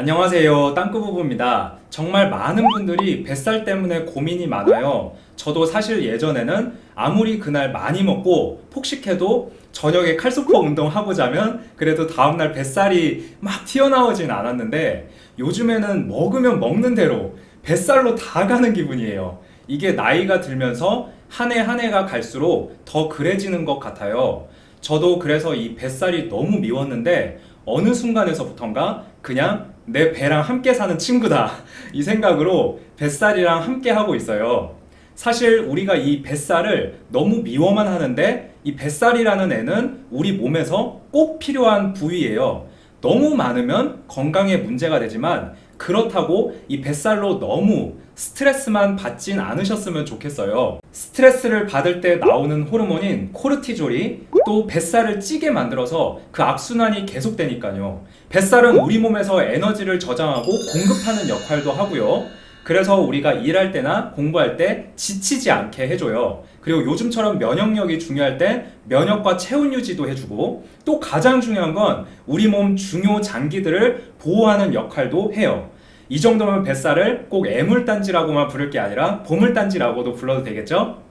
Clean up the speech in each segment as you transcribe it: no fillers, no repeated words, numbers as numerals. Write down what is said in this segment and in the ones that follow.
안녕하세요. 땅끄부부입니다. 정말 많은 분들이 뱃살 때문에 고민이 많아요. 저도 사실 예전에는 아무리 그날 많이 먹고 폭식해도 저녁에 칼소포 운동하고 자면 그래도 다음날 뱃살이 막 튀어나오진 않았는데 요즘에는 먹으면 먹는 대로 뱃살로 다 가는 기분이에요. 이게 나이가 들면서 한 해 한 해가 갈수록 더 그래지는 것 같아요. 저도 그래서 이 뱃살이 너무 미웠는데 어느 순간에서부턴가 그냥 내 배랑 함께 사는 친구다 이 생각으로 뱃살이랑 함께 하고 있어요. 사실 우리가 이 뱃살을 너무 미워만 하는데 이 뱃살이라는 애는 우리 몸에서 꼭 필요한 부위예요. 너무 많으면 건강에 문제가 되지만 그렇다고 이 뱃살로 너무 스트레스만 받진 않으셨으면 좋겠어요. 스트레스를 받을 때 나오는 호르몬인 코르티졸이 또 뱃살을 찌게 만들어서 그 악순환이 계속되니까요. 뱃살은 우리 몸에서 에너지를 저장하고 공급하는 역할도 하고요. 그래서 우리가 일할 때나 공부할 때 지치지 않게 해줘요. 그리고 요즘처럼 면역력이 중요할 때 면역과 체온 유지도 해주고 또 가장 중요한 건 우리 몸 중요 장기들을 보호하는 역할도 해요. 이 정도면 뱃살을 꼭 애물단지라고만 부를 게 아니라 보물단지라고도 불러도 되겠죠?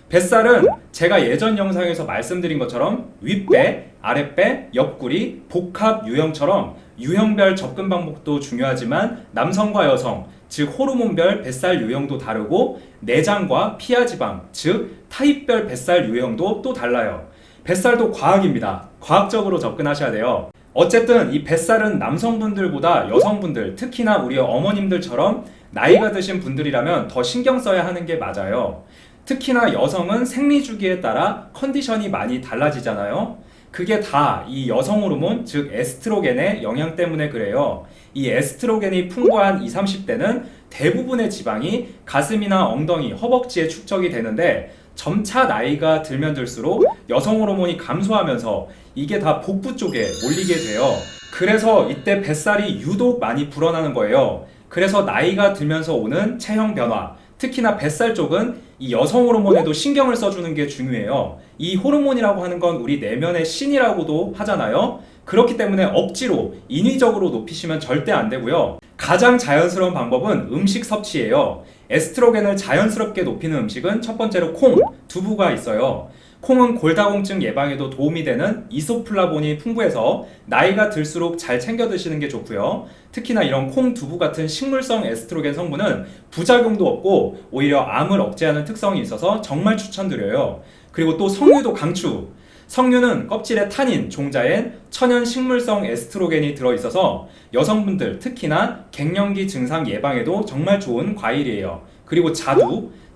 뱃살은 제가 예전 영상에서 말씀드린 것처럼 윗배, 아랫배, 옆구리, 복합 유형처럼 유형별 접근 방법도 중요하지만 남성과 여성, 즉 호르몬별 뱃살 유형도 다르고 내장과 피하지방, 즉 타입별 뱃살 유형도 또 달라요. 뱃살도 과학입니다. 과학적으로 접근하셔야 돼요. 어쨌든 이 뱃살은 남성분들보다 여성분들, 특히나 우리 어머님들처럼 나이가 드신 분들이라면 더 신경 써야 하는 게 맞아요. 특히나 여성은 생리 주기에 따라 컨디션이 많이 달라지잖아요. 그게 다 이 여성 호르몬, 즉 에스트로겐의 영향 때문에 그래요. 이 에스트로겐이 풍부한 20, 30대는 대부분의 지방이 가슴이나 엉덩이, 허벅지에 축적이 되는데 점차 나이가 들면 들수록 여성 호르몬이 감소하면서 이게 다 복부 쪽에 몰리게 돼요. 그래서 이때 뱃살이 유독 많이 불어나는 거예요. 그래서 나이가 들면서 오는 체형 변화, 특히나 뱃살 쪽은 이 여성 호르몬에도 신경을 써주는 게 중요해요. 이 호르몬이라고 하는 건 우리 내면의 신이라고도 하잖아요. 그렇기 때문에 억지로 인위적으로 높이시면 절대 안 되고요. 가장 자연스러운 방법은 음식 섭취예요. 에스트로겐을 자연스럽게 높이는 음식은 첫 번째로 콩, 두부가 있어요. 콩은 골다공증 예방에도 도움이 되는 이소플라본이 풍부해서 나이가 들수록 잘 챙겨 드시는 게 좋고요. 특히나 이런 콩, 두부 같은 식물성 에스트로겐 성분은 부작용도 없고 오히려 암을 억제하는 특성이 있어서 정말 추천드려요. 그리고 또 석류도 강추. 석류는 껍질에 타닌, 종자엔 천연 식물성 에스트로겐이 들어있어서 여성분들 특히나 갱년기 증상 예방에도 정말 좋은 과일이에요. 그리고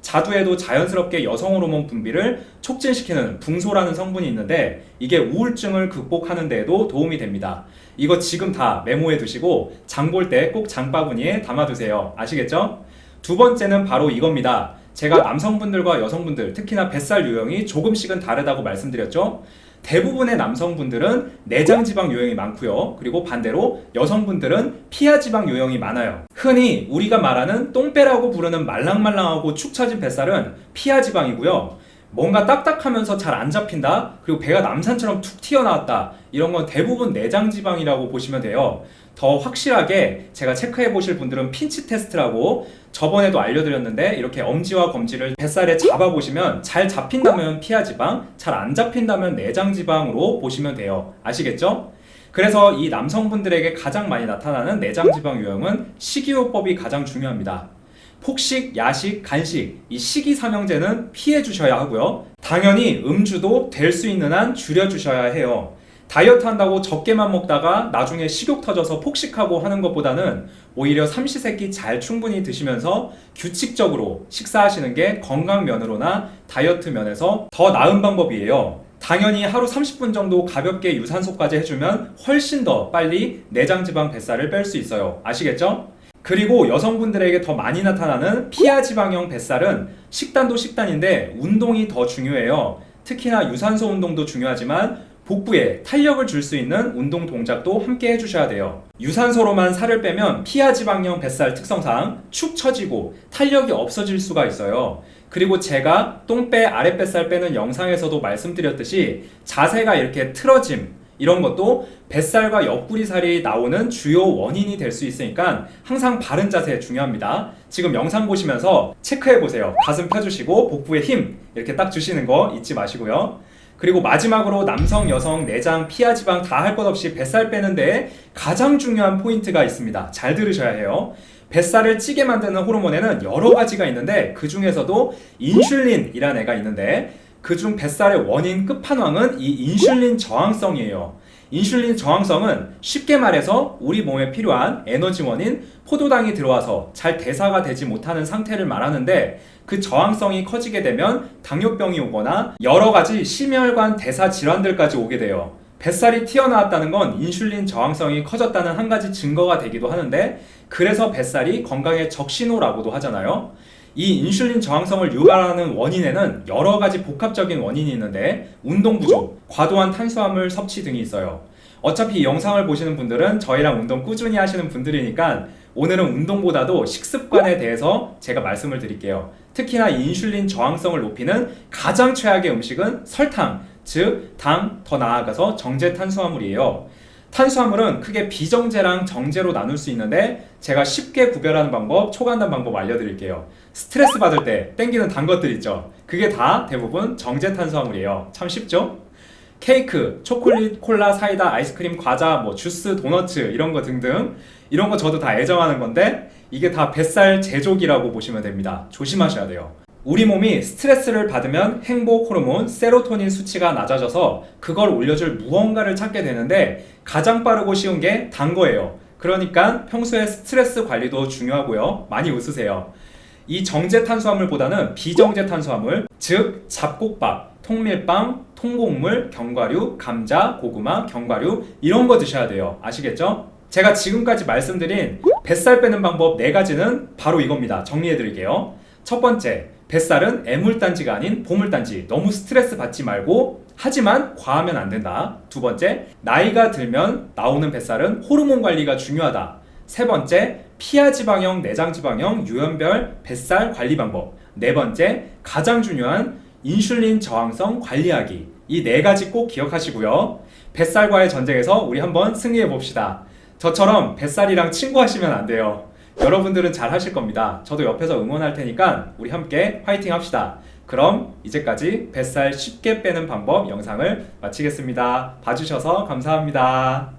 자두에도 자연스럽게 여성 호르몬 분비를 촉진시키는 붕소라는 성분이 있는데 이게 우울증을 극복하는 데에도 도움이 됩니다. 이거 지금 다 메모해 두시고 장 볼 때 꼭 장바구니에 담아두세요. 아시겠죠? 두 번째는 바로 이겁니다. 제가 남성분들과 여성분들, 특히나 뱃살 유형이 조금씩은 다르다고 말씀드렸죠? 대부분의 남성분들은 내장지방 유형이 많고요. 그리고 반대로 여성분들은 피하지방 유형이 많아요. 흔히 우리가 말하는 똥배라고 부르는 말랑말랑하고 축 처진 뱃살은 피하지방이고요. 뭔가 딱딱하면서 잘 안 잡힌다, 그리고 배가 남산처럼 툭 튀어나왔다, 이런 건 대부분 내장지방이라고 보시면 돼요. 더 확실하게 제가 체크해 보실 분들은 핀치 테스트라고 저번에도 알려드렸는데 이렇게 엄지와 검지를 뱃살에 잡아보시면 잘 잡힌다면 피하지방, 잘 안 잡힌다면 내장지방으로 보시면 돼요. 아시겠죠? 그래서 이 남성분들에게 가장 많이 나타나는 내장지방 유형은 식이요법이 가장 중요합니다. 폭식, 야식, 간식, 이 식이삼형제는 피해 주셔야 하고요. 당연히 음주도 될 수 있는 한 줄여 주셔야 해요. 다이어트 한다고 적게만 먹다가 나중에 식욕 터져서 폭식하고 하는 것보다는 오히려 삼시세끼 잘 충분히 드시면서 규칙적으로 식사하시는 게 건강 면으로나 다이어트 면에서 더 나은 방법이에요. 당연히 하루 30분 정도 가볍게 유산소까지 해주면 훨씬 더 빨리 내장지방 뱃살을 뺄 수 있어요. 아시겠죠? 그리고 여성분들에게 더 많이 나타나는 피하지방형 뱃살은 식단도 식단인데 운동이 더 중요해요. 특히나 유산소 운동도 중요하지만 복부에 탄력을 줄 수 있는 운동 동작도 함께 해주셔야 돼요. 유산소로만 살을 빼면 피하지방형 뱃살 특성상 축 처지고 탄력이 없어질 수가 있어요. 그리고 제가 똥배 아랫뱃살 빼는 영상에서도 말씀드렸듯이 자세가 이렇게 틀어짐, 이런 것도 뱃살과 옆구리살이 나오는 주요 원인이 될 수 있으니까 항상 바른 자세 중요합니다. 지금 영상 보시면서 체크해 보세요. 가슴 펴주시고 복부에 힘 이렇게 딱 주시는 거 잊지 마시고요. 그리고 마지막으로 남성, 여성, 내장, 피하 지방 다 할 것 없이 뱃살 빼는데 가장 중요한 포인트가 있습니다. 잘 들으셔야 해요. 뱃살을 찌게 만드는 호르몬에는 여러 가지가 있는데 그 중에서도 인슐린이라는 애가 있는데 그중 뱃살의 원인 끝판왕은 이 인슐린 저항성이에요. 인슐린 저항성은 쉽게 말해서 우리 몸에 필요한 에너지원인 포도당이 들어와서 잘 대사가 되지 못하는 상태를 말하는데 그 저항성이 커지게 되면 당뇨병이 오거나 여러 가지 심혈관 대사 질환들까지 오게 돼요. 뱃살이 튀어나왔다는 건 인슐린 저항성이 커졌다는 한 가지 증거가 되기도 하는데 그래서 뱃살이 건강의 적신호라고도 하잖아요. 이 인슐린 저항성을 유발하는 원인에는 여러 가지 복합적인 원인이 있는데 운동 부족, 과도한 탄수화물 섭취 등이 있어요. 어차피 이 영상을 보시는 분들은 저희랑 운동 꾸준히 하시는 분들이니까 오늘은 운동보다도 식습관에 대해서 제가 말씀을 드릴게요. 특히나 이 인슐린 저항성을 높이는 가장 최악의 음식은 설탕, 즉 당, 더 나아가서 정제 탄수화물이에요. 탄수화물은 크게 비정제랑 정제로 나눌 수 있는데 제가 쉽게 구별하는 방법, 초간단 방법 알려드릴게요. 스트레스 받을 때 땡기는 단 것들 있죠. 그게 다 대부분 정제 탄수화물이에요. 참 쉽죠? 케이크, 초콜릿, 콜라, 사이다, 아이스크림, 과자, 주스, 도너츠 이런 거 등등 이런 거 저도 다 애정하는 건데 이게 다 뱃살 제조기라고 보시면 됩니다. 조심하셔야 돼요. 우리 몸이 스트레스를 받으면 행복 호르몬 세로토닌 수치가 낮아져서 그걸 올려줄 무언가를 찾게 되는데 가장 빠르고 쉬운 게 단 거예요. 그러니까 평소에 스트레스 관리도 중요하고요. 많이 웃으세요. 이 정제 탄수화물보다는 비정제 탄수화물, 즉 잡곡밥, 통밀빵, 통곡물, 견과류, 감자, 고구마, 견과류 이런 거 드셔야 돼요. 아시겠죠? 제가 지금까지 말씀드린 뱃살 빼는 방법 4가지는 바로 이겁니다. 정리해 드릴게요. 첫 번째, 뱃살은 애물단지가 아닌 보물단지. 너무 스트레스 받지 말고 하지만 과하면 안 된다. 두 번째, 나이가 들면 나오는 뱃살은 호르몬 관리가 중요하다. 세 번째, 피하지방형, 내장지방형, 유연별 뱃살 관리 방법. 네 번째, 가장 중요한 인슐린 저항성 관리하기. 이 4가지 꼭 기억하시고요. 뱃살과의 전쟁에서 우리 한번 승리해 봅시다. 저처럼 뱃살이랑 친구하시면 안 돼요. 여러분들은 잘 하실 겁니다. 저도 옆에서 응원할 테니까 우리 함께 화이팅 합시다. 그럼 이제까지 뱃살 쉽게 빼는 방법 영상을 마치겠습니다. 봐주셔서 감사합니다.